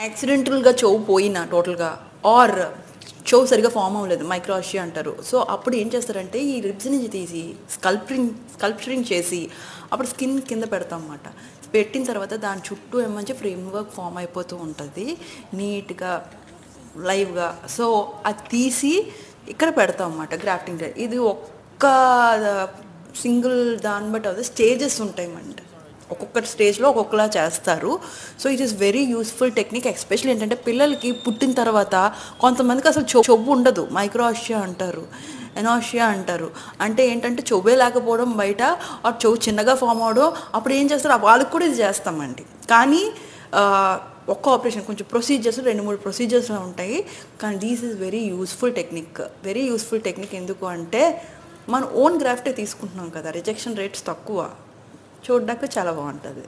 యాక్సిడెంటల్‌గా చెవు పోయినా టోటల్‌గా ఆర్ చెవు సరిగ్గా ఫార్మ్ అవ్వలేదు. మైక్రోఆస్టియా అంటారు. సో, అప్పుడు ఏం చేస్తారంటే ఈ రిబ్స్ నుంచి తీసి స్కల్ప్చరింగ్ చేసి అప్పుడు స్కిన్ కింద పెడతామన్నమాట. పెట్టిన తర్వాత దాని చుట్టూ ఏమంచి ఫ్రేమ్ వర్క్ ఫార్మ్ అయిపోతూ ఉంటది. నీట్‌గా, లైవ్‌గా. సో, అది తీసి ఇక్కడ పెడతామన్నమాట గ్రాఫ్టింగ్. ఇది ఒక్క సింగిల్ దాన్ని బట్టి అవుతది. స్టేజెస్ ఉంటాయన్నమాట. ఒక్కొక్క స్టేజ్‌లో ఒక్కొక్కలా చేస్తారు. So, it is very useful technique. Especially ఏంటంటే పిల్లలకి పుట్టిన తర్వాత కొంతమందికి అసలు చెవు ఉండదు. మైక్రోఆస్టియా అంటారు. ఎనాస్టియా అంటారు. అంటే ఏంటంటే చెవే లేకపోవడం బయట, ఆ చెవు చిన్నగా ఫార్మ్ అవ్వడం. అప్పుడు ఏం చేస్తారు వాళ్ళకి కూడా ఇది చేస్తామండి. కానీ ఒక్క ఆపరేషన్ కొంచెం ప్రొసీజర్స్ 2, 3 ప్రొసీజర్స్ ఉంటాయి. కానీ this is very useful technique. Very useful technique ఎందుకు అంటే మన ఓన్ గ్రాఫ్టే తీసుకుంటున్నాం కదా! రిజెక్షన్ రేట్స్ తక్కువ. చూడ్డానికి చాలా బావుంటది.